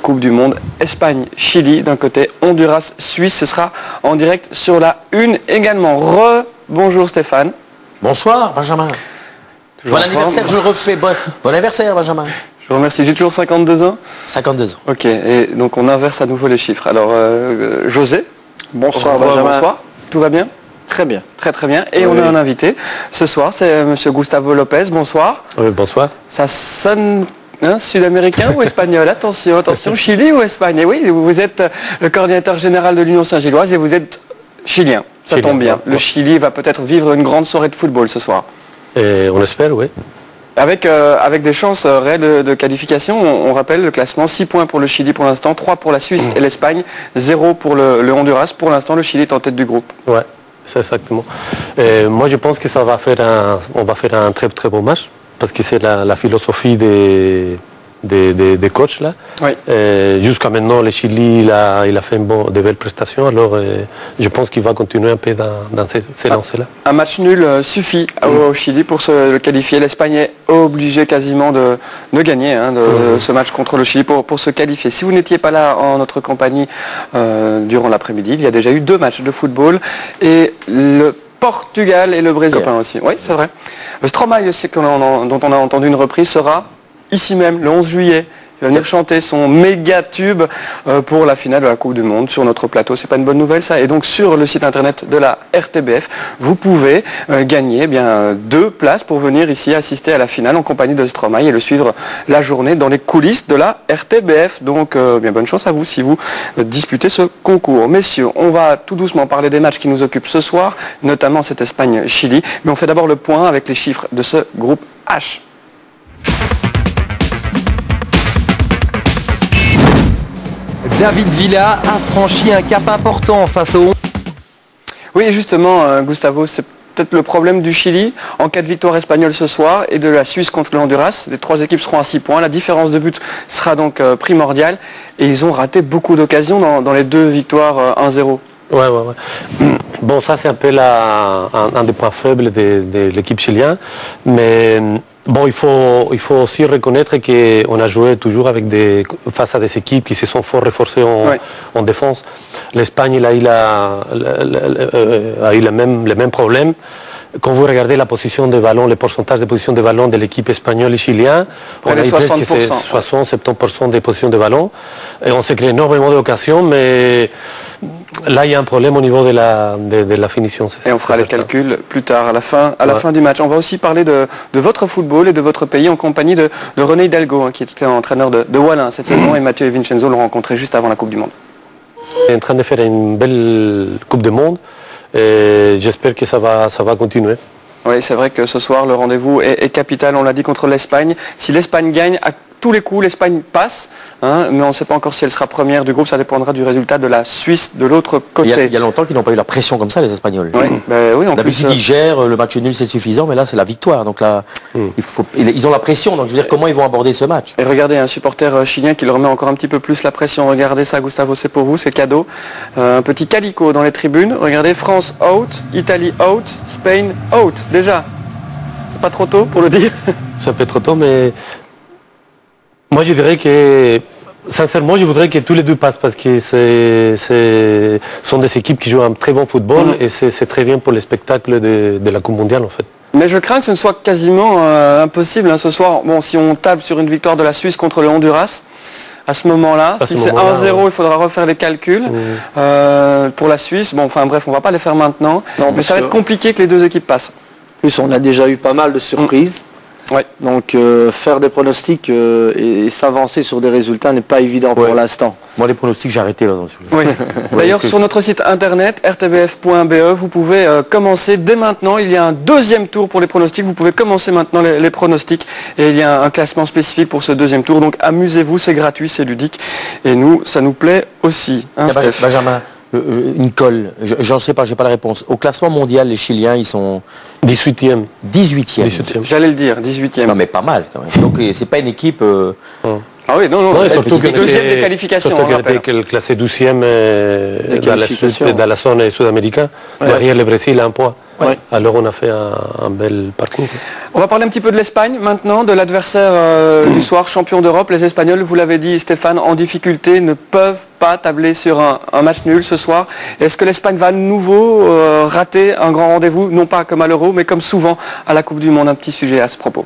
Coupe du Monde. Espagne-Chili d'un côté, Honduras-Suisse. Ce sera en direct sur la 1 également. Bonjour Stéphane. Bonsoir Benjamin. Toujours bon anniversaire, je le refais. Bon anniversaire Benjamin. Je vous remercie. J'ai toujours 52 ans. 52 ans. Ok, et donc on inverse à nouveau les chiffres. Alors José. Bonsoir Benjamin. Bonsoir. Tout va bien? Très bien. Très bien. Et on a un invité ce soir, c'est monsieur Gustavo Lopez. Bonsoir. Oui, bonsoir. Ça sonne sud-américain ou espagnol? Attention, Chili ou Espagne? Et oui, vous êtes le coordinateur général de l'Union Saint-Gilloise et vous êtes chilien. Ça tombe bien. Le Chili va peut-être vivre une grande soirée de football ce soir. Et on espère, oui. Avec des chances réelles de qualification, on rappelle le classement, 6 points pour le Chili pour l'instant, 3 pour la Suisse et l'Espagne, 0 pour le Honduras. Pour l'instant, le Chili est en tête du groupe. Ouais, c'est exactement. Moi, je pense que on va faire un très très beau match, parce que c'est la philosophie des coachs là. Oui. Jusqu'à maintenant, le Chili il a fait de belles prestations, alors je pense qu'il va continuer un peu dans ces lancers-là. Un match nul suffit au Chili pour se qualifier. L'Espagne est obligée quasiment de gagner ce match contre le Chili pour se qualifier. Si vous n'étiez pas là en notre compagnie durant l'après-midi, il y a déjà eu 2 matchs de football et le Portugal et le Brésil aussi. Oui, c'est vrai. Stromae aussi, dont on a entendu une reprise, sera ici même, le 11 juillet, il va venir chanter son méga tube pour la finale de la Coupe du Monde sur notre plateau. C'est pas une bonne nouvelle ça? Et donc sur le site internet de la RTBF, vous pouvez gagner 2 places pour venir ici assister à la finale en compagnie de Stromae et le suivre la journée dans les coulisses de la RTBF. Donc bonne chance à vous si vous disputez ce concours. Messieurs, on va tout doucement parler des matchs qui nous occupent ce soir, notamment cette Espagne-Chili. Mais on fait d'abord le point avec les chiffres de ce groupe H. David Villa a franchi un cap important face au... Oui, justement, Gustavo, c'est peut-être le problème du Chili. En cas de victoire espagnole ce soir et de la Suisse contre le Honduras, les 3 équipes seront à 6 points. La différence de but sera donc primordiale. Et ils ont raté beaucoup d'occasions dans les 2 victoires 1-0. Ouais. Bon, ça c'est un peu un des points faibles de l'équipe chilienne, mais bon, il faut aussi reconnaître qu'on a joué toujours face à des équipes qui se sont fort renforcées en défense. L'Espagne a eu les mêmes problèmes. Quand vous regardez la position de ballon, les pourcentages de position de ballon de l'équipe espagnole et chilienne, on a 60-70% des positions de ballon. Et on s'est créé énormément d'occasions, mais là, il y a un problème au niveau de la finition. Et on fera les calculs plus tard, à la fin du match. On va aussi parler de votre football et de votre pays en compagnie de René Hidalgo, qui était entraîneur de Wallin cette saison, et Mathieu et Vincenzo l'ont rencontré juste avant la Coupe du Monde. On est en train de faire une belle Coupe du Monde. Et j'espère que ça va continuer. Oui, c'est vrai que ce soir, le rendez-vous est capital, on l'a dit, contre l'Espagne. Si l'Espagne gagne, à tous les coups, l'Espagne passe, mais on ne sait pas encore si elle sera première du groupe, ça dépendra du résultat de la Suisse de l'autre côté. Il y a longtemps qu'ils n'ont pas eu la pression comme ça, les Espagnols. Oui, en d'habitude, ils gèrent, le match nul c'est suffisant, mais là c'est la victoire. Donc là, ils ont la pression, donc je veux dire, comment ils vont aborder ce match? Et regardez, un supporter chilien qui leur met encore un petit peu plus la pression. Regardez ça, Gustavo, c'est pour vous, c'est cadeau. Un petit calico dans les tribunes. Regardez, France out, Italie out, Spain out, déjà. C'est pas trop tôt pour le dire? Ça peut être trop tôt, mais moi je dirais que, sincèrement, je voudrais que tous les 2 passent, parce que ce sont des équipes qui jouent un très bon football et c'est très bien pour le spectacle de la Coupe mondiale en fait. Mais je crains que ce ne soit quasiment impossible ce soir. Bon, si on table sur une victoire de la Suisse contre le Honduras, à ce moment-là, si c'est 1-0, il faudra refaire les calculs. Pour la Suisse, bon, enfin bref, on ne va pas les faire maintenant. Non, mais ça va être compliqué que les 2 équipes passent. En plus, on a déjà eu pas mal de surprises. Ouais. Donc faire des pronostics et s'avancer sur des résultats n'est pas évident pour l'instant. Moi les pronostics j'ai arrêté là. Oui. D'ailleurs sur notre site internet rtbf.be vous pouvez commencer dès maintenant. Il y a un 2e tour pour les pronostics. Vous pouvez commencer maintenant les pronostics et il y a un classement spécifique pour ce 2e tour. Donc amusez-vous, c'est gratuit, c'est ludique et nous ça nous plaît aussi. Steph. Benjamin, une colle, j'en sais pas, j'ai pas la réponse. Au classement mondial, les Chiliens, ils sont 18e. 18e. J'allais le dire, 18e. Non mais pas mal quand même. Donc c'est pas une équipe... Ah oui, non, surtout que 2e des qualifications. Surtout qu'elle était classée 12e dans la zone sud-américaine. Derrière le Brésil à 1 point. Ouais. Alors on a fait un bel parcours. On va parler un petit peu de l'Espagne maintenant, de l'adversaire du soir, champion d'Europe. Les Espagnols, vous l'avez dit Stéphane, en difficulté, ne peuvent pas tabler sur un match nul ce soir. Est-ce que l'Espagne va à nouveau rater un grand rendez-vous, non pas comme à l'Euro, mais comme souvent à la Coupe du Monde? Un petit sujet à ce propos.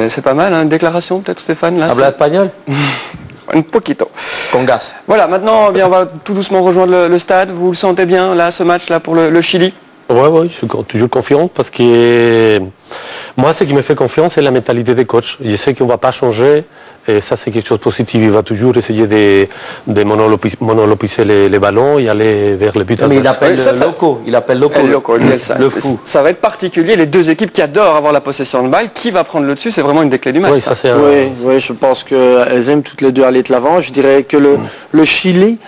C'est pas mal, hein, une déclaration peut-être Stéphane là. Habla espagnol? Un poquito. Congas. Voilà, maintenant bien, on va tout doucement rejoindre le stade. Vous le sentez bien là, ce match là pour le Chili? Ouais, je suis toujours confiant parce que moi, ce qui me fait confiance, c'est la mentalité des coachs. Je sais qu'on ne va pas changer et ça, c'est quelque chose de positif. Il va toujours essayer de monolopiser les ballons et aller vers le but. Mais il appelle Loco. Il appelle Loco. Le fou. Ça va être particulier. Les deux équipes qui adorent avoir la possession de balle, qui va prendre le dessus? C'est vraiment une des clés du match. Oui, je pense qu'elles aiment toutes les deux aller de l'avant. Je dirais que le Chili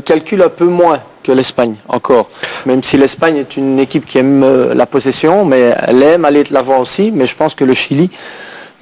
calcule un peu moins que l'Espagne encore, même si l'Espagne est une équipe qui aime la possession, mais elle aime aller de l'avant aussi, mais je pense que le Chili,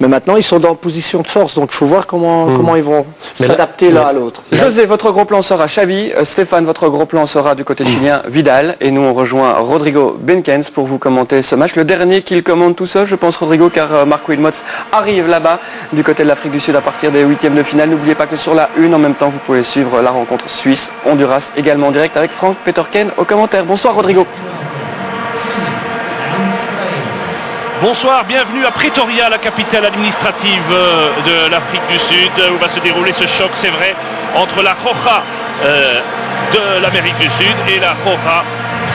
mais maintenant ils sont dans position de force, donc il faut voir comment ils vont s'adapter l'un à l'autre. José, votre gros plan sera Xavi, Stéphane, votre gros plan sera du côté chilien Vidal, et nous on rejoint Rodrigo Benkens pour vous commenter ce match, le dernier qu'il commande tout seul, je pense Rodrigo, car Marco Wilmots arrive là-bas du côté de l'Afrique du Sud à partir des huitièmes de finale. N'oubliez pas que sur la une, en même temps, vous pouvez suivre la rencontre Suisse-Honduras, également en direct avec Franck Peterken au commentaire. Bonsoir Rodrigo. Bonsoir, bienvenue à Pretoria, la capitale administrative de l'Afrique du Sud, où va se dérouler ce choc, c'est vrai, entre la Roja de l'Amérique du Sud et la Roja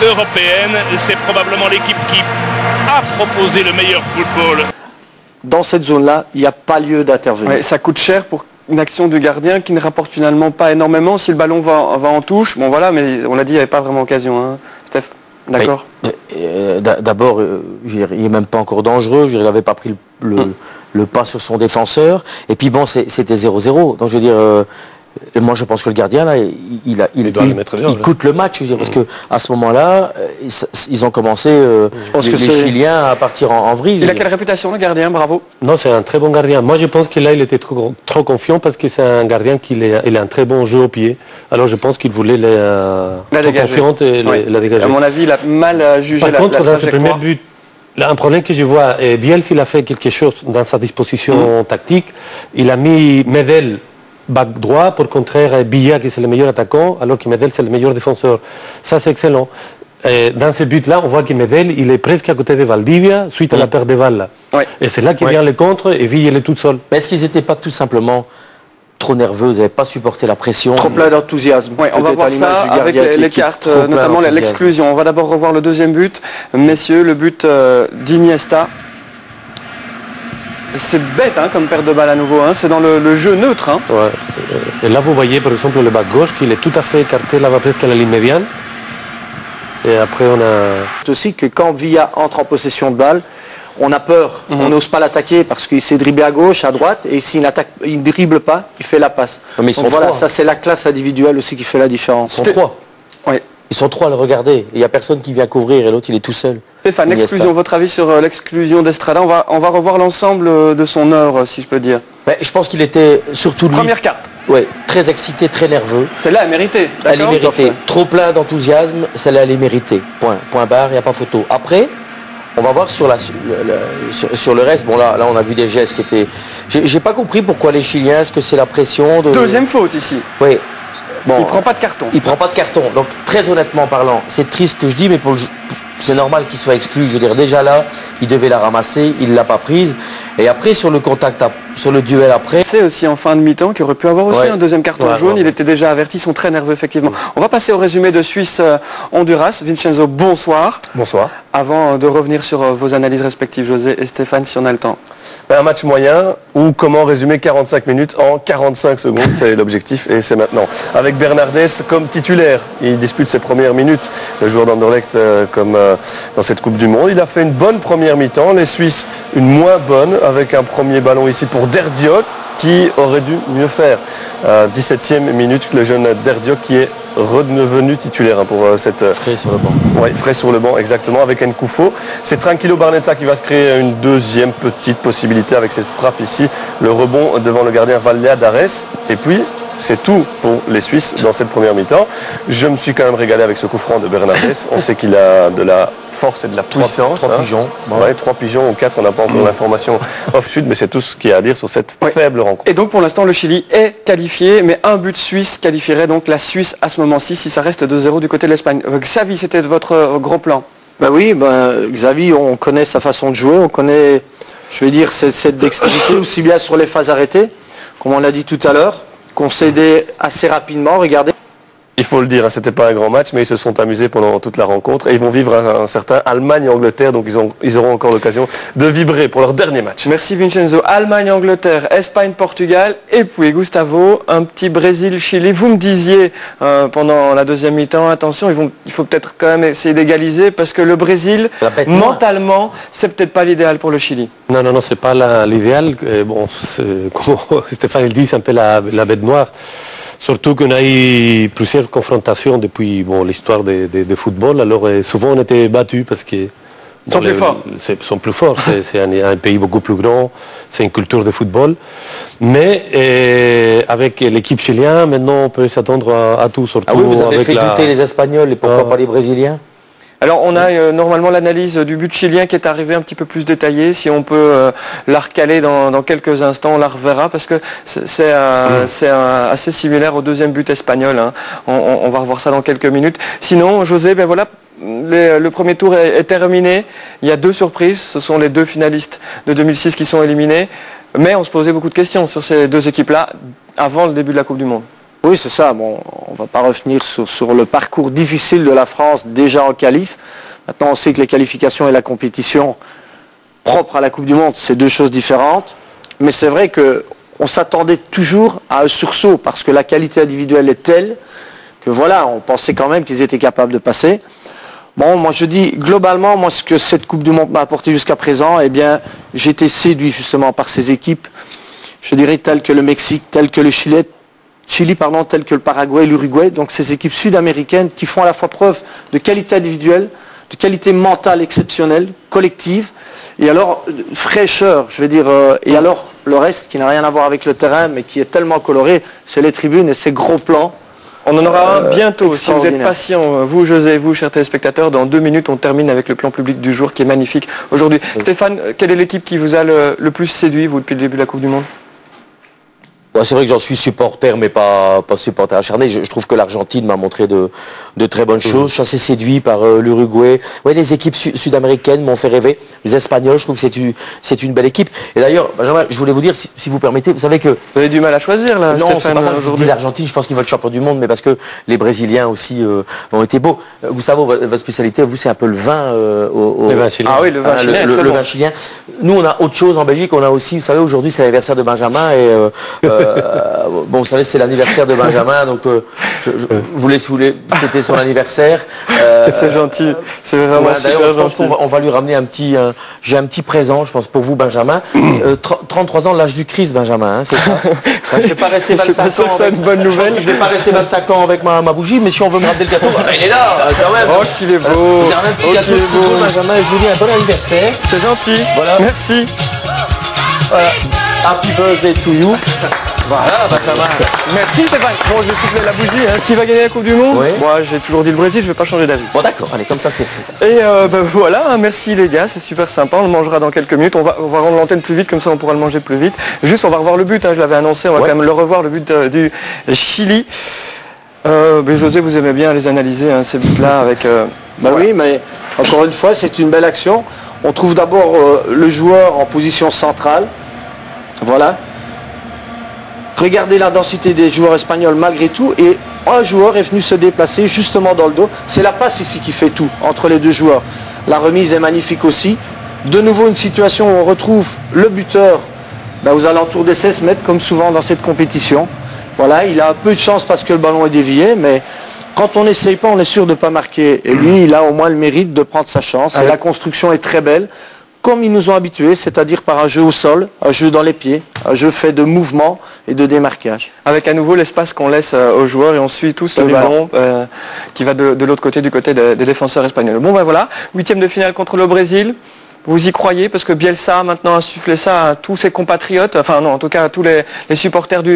européenne. C'est probablement l'équipe qui a proposé le meilleur football. Dans cette zone-là, il n'y a pas lieu d'intervenir. Ouais, ça coûte cher pour une action du gardien qui ne rapporte finalement pas énormément. Si le ballon va en touche, bon voilà, mais on l'a dit, il n'y avait pas vraiment occasion, hein, Steph. D'accord. D'abord, il n'est même pas encore dangereux. Il n'avait pas pris le pas sur son défenseur. Et puis bon, c'était 0-0. Donc je veux dire, moi je pense que le gardien là, il coûte le match. Je veux dire, parce que à ce moment-là, ils ont commencé les Chiliens à partir en vrille. Il a quelle réputation le gardien? Bravo. Non, c'est un très bon gardien. Moi je pense que là il était trop confiant parce que c'est un gardien il a un très bon jeu au pied. Alors je pense qu'il voulait la dégager. La dégager. À mon avis, il a mal jugé la trajectoire. Dans ce premier but, là, un problème que je vois, Bielsa il a fait quelque chose dans sa disposition tactique. Il a mis Medel back droit pour contrer Villa qui c'est le meilleur attaquant alors que Medel c'est le meilleur défenseur. Ça c'est excellent. Dans ce but-là, on voit que Medel il est presque à côté de Valdivia suite à la perte de balle là. Et c'est là qu'il vient le contre et Villa il est tout seul. Mais est-ce qu'ils n'étaient pas tout simplement trop nerveux, ils n'avaient pas supporté la pression? Trop plein d'enthousiasme. On va voir ça avec les cartes, notamment l'exclusion. On va d'abord revoir le deuxième but. Messieurs, le but d'Iniesta. C'est bête hein, comme perte de balle à nouveau, hein. C'est dans le jeu neutre. Hein. Ouais. Et là vous voyez par exemple le bas gauche qu'il est tout à fait écarté là-bas presque à la ligne médiane. Et après on a... C'est aussi que quand Villa entre en possession de balle, on a peur, on n'ose pas l'attaquer parce qu'il s'est driblé à gauche, à droite, et s'il ne dribble pas, il fait la passe. Mais donc voilà, ça c'est la classe individuelle aussi qui fait la différence. Ils sont trois. Oui. Ils sont trois à le regarder. Il n'y a personne qui vient couvrir et l'autre il est tout seul. Stéphane, l'exclusion, votre avis sur l'exclusion d'Estrada? On va revoir l'ensemble de son œuvre, si je peux dire. Mais je pense qu'il était surtout lui. Première carte. Oui, très excité, très nerveux. Celle-là, elle méritait. Elle est méritée. Trop plein d'enthousiasme, celle-là, elle est méritée. Point barre, il n'y a pas photo. Après, on va voir sur le reste. Bon, là, on a vu des gestes qui étaient... J'ai pas compris pourquoi les Chiliens, est-ce que c'est la pression de... Deuxième faute ici. Oui. Bon, il prend pas de carton. Il prend pas de carton. Donc, très honnêtement parlant, c'est triste ce que je dis, mais c'est normal qu'il soit exclu. Je veux dire, déjà là, il devait la ramasser, il l'a pas prise. Et après, sur le contact, sur le duel après... C'est aussi en fin de mi-temps qu'il aurait pu avoir aussi un deuxième carton jaune. Il était déjà averti, ils sont très nerveux, effectivement. On va passer au résumé de Suisse-Honduras. Vincenzo, bonsoir. Bonsoir. Avant de revenir sur vos analyses respectives, José et Stéphane, si on a le temps. Un match moyen, ou comment résumer 45 minutes en 45 secondes, c'est l'objectif et c'est maintenant. Avec Bernardes comme titulaire, il dispute ses premières minutes, le joueur d'Anderlecht comme dans cette Coupe du Monde. Il a fait une bonne première mi-temps, les Suisses une moins bonne, avec un premier ballon ici pour Derdiok qui aurait dû mieux faire. 17e minute, le jeune Derdiok qui est redevenu titulaire pour cette... Frais sur le banc. Oui, frais sur le banc, exactement, avec Nkoufo. C'est Tranquillo Barnetta qui va se créer une deuxième petite possibilité avec cette frappe ici. Le rebond devant le gardien Valdivia d'Ares. Et puis, C'est tout pour les Suisses dans cette première mi-temps. Je me suis quand même régalé avec ce coup franc de Bernardes. On sait qu'il a de la force et de la puissance. 3 pigeons. Ouais, 3 pigeons ou 4, on n'a pas encore l'information off-sud, mais c'est tout ce qu'il y a à dire sur cette faible rencontre. Et donc pour l'instant, le Chili est qualifié, mais un but suisse qualifierait donc la Suisse à ce moment-ci, si ça reste 2-0 du côté de l'Espagne. Xavi, c'était votre gros plan? Ben oui, Xavi, on connaît sa façon de jouer, on connaît, je vais dire, cette dextérité aussi bien sur les phases arrêtées, comme on l'a dit tout à l'heure, concédé assez rapidement. Regardez. Il faut le dire, c'était pas un grand match, mais ils se sont amusés pendant toute la rencontre et ils vont vivre un certain Allemagne-Angleterre, donc ils auront encore l'occasion de vibrer pour leur dernier match. Merci Vincenzo. Allemagne-Angleterre, Espagne-Portugal et puis Gustavo, un petit Brésil-Chili. Vous me disiez pendant la deuxième mi-temps, attention, il faut peut-être quand même essayer d'égaliser parce que le Brésil, mentalement, c'est peut-être pas l'idéal pour le Chili. Non, c'est pas l'idéal. Bon, comme Stéphane le dit, c'est un peu la bête noire. Surtout qu'on a eu plusieurs confrontations depuis l'histoire de football. Alors souvent on était battus parce que sont plus forts. Sont plus forts. C'est un pays beaucoup plus grand. C'est une culture de football. Mais avec l'équipe chilienne, maintenant on peut s'attendre à tout. Surtout Ah oui, vous avez avec fait douter les Espagnols et pourquoi pas les Brésiliens? Alors on a normalement l'analyse du but chilien qui est arrivée un petit peu plus détaillée. Si on peut la recaler dans quelques instants, on la reverra parce que c'est assez similaire au deuxième but espagnol. Hein. On va revoir ça dans quelques minutes. Sinon, José, ben voilà, le premier tour est terminé. Il y a 2 surprises. Ce sont les 2 finalistes de 2006 qui sont éliminés. Mais on se posait beaucoup de questions sur ces 2 équipes-là avant le début de la Coupe du Monde. Oui, c'est ça. Bon, on ne va pas revenir sur le parcours difficile de la France déjà en qualif. Maintenant, on sait que les qualifications et la compétition propre à la Coupe du Monde, c'est 2 choses différentes. Mais c'est vrai qu'on s'attendait toujours à un sursaut parce que la qualité individuelle est telle que voilà, on pensait quand même qu'ils étaient capables de passer. Bon, moi je dis, globalement, moi ce que cette Coupe du Monde m'a apporté jusqu'à présent, eh bien, j'ai été séduit justement par ces équipes, je dirais telles que le Mexique, telles que le Chili, tels que le Paraguay, l'Uruguay, donc ces équipes sud-américaines qui font à la fois preuve de qualité individuelle, de qualité mentale exceptionnelle, collective, et alors fraîcheur, je vais dire, et alors le reste qui n'a rien à voir avec le terrain, mais qui est tellement coloré, c'est les tribunes et ces gros plans. On en aura un bientôt, si vous êtes patient, vous José, vous chers téléspectateurs, dans 2 minutes on termine avec le plan public du jour qui est magnifique aujourd'hui. Oui. Stéphane, quelle est l'équipe qui vous a le plus séduit, vous, depuis le début de la Coupe du Monde? C'est vrai que j'en suis supporter, mais pas supporter acharné. Je trouve que l'Argentine m'a montré de très bonnes choses. Je suis assez séduit par l'Uruguay. Ouais, les équipes sud-américaines m'ont fait rêver. Les Espagnols, je trouve que c'est une belle équipe. Et d'ailleurs, Benjamin, je voulais vous dire, si vous permettez, vous savez que... Vous avez du mal à choisir, là, non, Stéphane, aujourd'hui. L'Argentine, je pense qu'ils veulent champion du monde, mais parce que les Brésiliens aussi ont été beaux. Vous savez, votre spécialité, vous, c'est un peu le vin. Le vin chilien. Ah oui, le vin chilien. Le vin chilien. Nous, on a autre chose en Belgique. On a aussi, vous savez, aujourd'hui, c'est l'anniversaire de Benjamin et... bon, vous savez, c'est l'anniversaire de Benjamin, donc je voulais fêter son anniversaire. C'est gentil, c'est vraiment super gentil. Je pense qu'on va lui ramener j'ai un petit présent, je pense, pour vous, Benjamin. 33 ans, l'âge du Christ, Benjamin, hein, c'est ça. Je ne vais pas rester 25 ans. C'est une bonne nouvelle. Je vais pas rester 25 ans avec ma bougie, mais si on veut me ramener le gâteau, il est là, quand même. Oh, qu'il est beau. Un petit gâteau pour vous, Benjamin, et je vous dis un bon anniversaire. C'est gentil. Voilà. Merci. Voilà. Happy birthday to you. Voilà, Benjamin. Merci Stéphane. Bon, je vais souffler la bougie. Hein. Qui va gagner la Coupe du Monde? Oui. Moi, j'ai toujours dit le Brésil, je ne vais pas changer d'avis. Bon, d'accord, allez, comme ça c'est fait. Et voilà, hein, merci les gars, c'est super sympa. On le mangera dans quelques minutes. On va rendre l'antenne plus vite, comme ça on pourra le manger plus vite. Juste, on va revoir le but, hein, je l'avais annoncé, on va quand même le revoir, le but du Chili. Mais José, vous aimez bien les analyser, hein, ces buts-là avec... Oui, mais encore une fois, c'est une belle action. On trouve d'abord le joueur en position centrale. Voilà. Regardez la densité des joueurs espagnols malgré tout, et un joueur est venu se déplacer justement dans le dos. C'est la passe ici qui fait tout entre les 2 joueurs. La remise est magnifique aussi. De nouveau une situation où on retrouve le buteur aux alentours des 16 mètres, comme souvent dans cette compétition. Voilà, il a un peu de chance parce que le ballon est dévié, mais quand on n'essaye pas, on est sûr de ne pas marquer. Et lui, il a au moins le mérite de prendre sa chance. Et la construction est très belle, comme ils nous ont habitués, c'est-à-dire par un jeu au sol, un jeu dans les pieds, un jeu fait de mouvement et de démarquage. Avec à nouveau l'espace qu'on laisse aux joueurs et on suit tous le ballon qui va de l'autre côté, du côté des défenseurs espagnols. Bon ben voilà, 8e de finale contre le Brésil. Vous y croyez? Parce que Bielsa maintenant a insufflé ça à tous ses compatriotes, enfin non, en tout cas à tous les supporters du